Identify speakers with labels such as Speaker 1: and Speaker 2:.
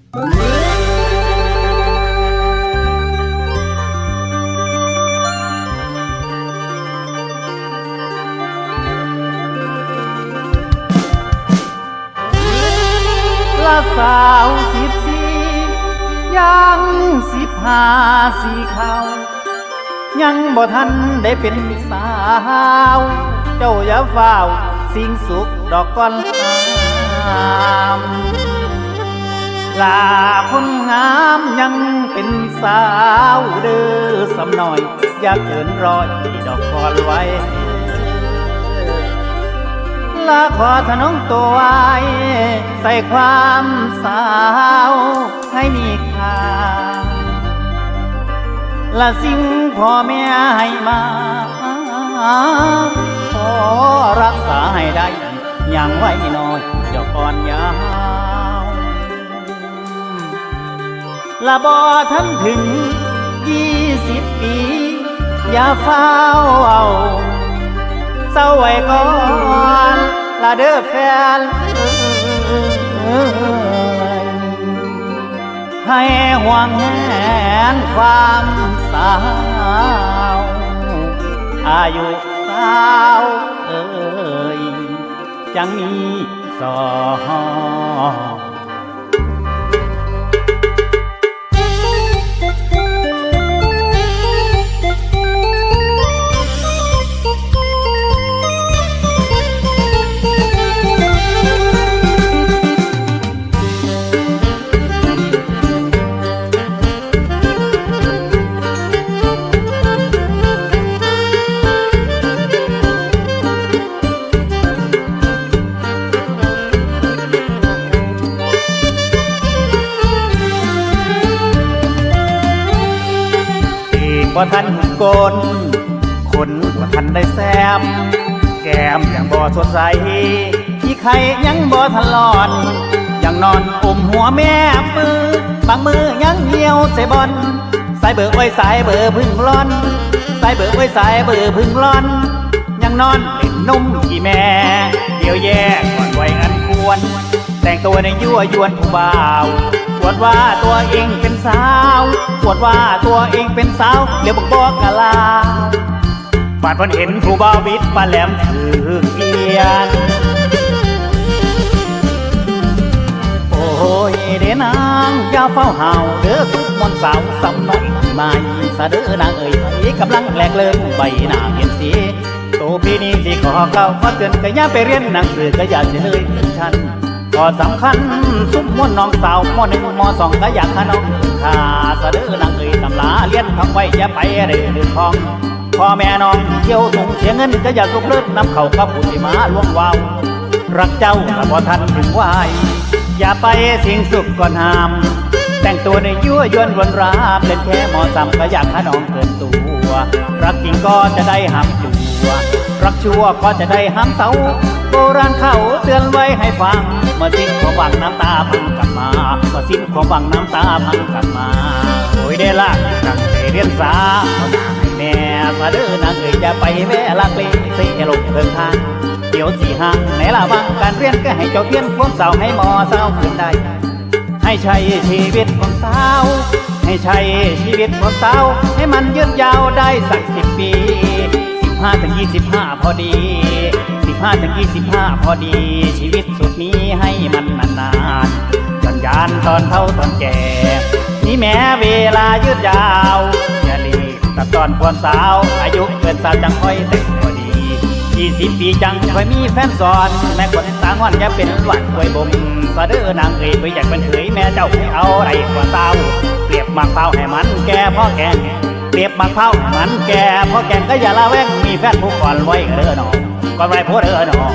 Speaker 1: ละสาว14ยัง15สีเขายังบ่ทันได้เป็นสาวเจ้าอย่าเฝ้าสิ่งสุขดอกก่อนลาคนงามยังเป็นสาวเด้อสำน้อยอย่าเกินร้อยดอกก่อนไว้ลาขอถนอมตัวไว้ใส่ความสาวให้มีค่าละสิ่งพ่อแม่ให้มาขอรักษาให้ได้อย่างไว้น้อยเจ้าก่อนยาวละบ่ทันถึง20 ปีอย่าเฝ้าเอาเศร้าไว้ก่อนละเด้อแฟนให้ห่วงแหนความสาวอายุสาวจังมีสองบ่ทันโกนขนบ่ทันได้แซมแก้มยังบ่สดใสที่ไข่ยังบ่ทันหลอนยังนอนอมหัวแม่มือบางมือยังเหี่ยวใส่บอลสายเบอร์ไว้สายเบอร์พึ่งร้อนสายเบอร์ไว้สายเบอร์พึ่งร้อนยังนอนเล่นนมกี่แม่เดี๋ยวแย่ก่อนไว้อันควรแต่งตัวในยั่วยวนผู้บ่าวปวดว่าตัวเองเป็นสาวปวดว่าตัวเองเป็นสาวเดี๋ยวบอกกะลาบาดวันเห็นผู้บ่าววิทย์ปลาแหลมถือเกียนโอ้ยเด้นางอย่าเฝ้าเห่าเด้อทุกมนสาวสำน้อยมาสะเด้อนางเอ๋ยกำลังแหลกเลิงใบหน้าเปลี่ยนสีโตพี่นี้สิขอเก่าขอเตือนก็อย่าไปเรียนหนังสือก็อย่าเสียเลยถึงฉันก็สำคัญสุมมวนน้องสาวม.1 ม.2ก็อยากขน้องข้าสะเด้อนางเอ๋ยตำลาเลี้ยนท่องไว้อย่าไปเร่ดื้อของพ่อแม่น้องเที่ยวส่งเสียเงินก็อย่าสุกเลิศนำเขากับผู้ที่มาล่วงวาวรักเจ้าแต่พอทันถึงวัยอย่าไปสิ่งสุขก่อนห้ามแต่งตัวในยั่วยวนวนราเป็นแค่ม.3ก็อยากขน้องเกินตัวรักจริงก็จะได้ห้ามตัวรักชั่วก็จะได้ห้ามเสาโบราณเขาเตือนไว้ให้ฟังเมื่อสิ้นความหวังน้ำตาพังกลับมาเมื่อสิ้นความหวังน้ำตาพังกลับมาโอยได้ละตั้งใจเรียนสาให้แม่สะเด้อนางเอ๋ยอย่าไปแม่ลักเลเสียลงเดินทางเดี๋ยวสี่ห่างไหนละวังการเรียนก็ให้เจ้าเพี้ยนความเศร้าให้มอเศร้าขึ้นได้ให้ใช้ชีวิตของสาวให้ใช้ชีวิตของสาวให้มันยืดยาวได้สัก10 ปี15-25พอดี15-25พอดีชีวิตสุดนี้ให้มันนานๆย้อนยานตอนเฒ่าตอนแก่นี่แม้เวลายืดยาวอย่ารีบตัดตอนความสาวอายุเกินสาวจังค่อยตึกพอดี20 ปีจังค่อยมีแฟนสอนแม่คนต่างวันอย่าเป็นหวัดป่วยบ่มสะเด้อนางเอ๋ยไปอยากเป็นเอ๋ยแม่เจ้าให้เอาไรกว่าสาวเปรียบมากเผาให้มันแก่พ่อแก่เปรียบมากเผาให้มันแก่พ่อแก่ก็อย่าละแวงมีแฟนผู้ก่อนไว้เด้อน้องก่อนไว้พ่อเด้อน้อง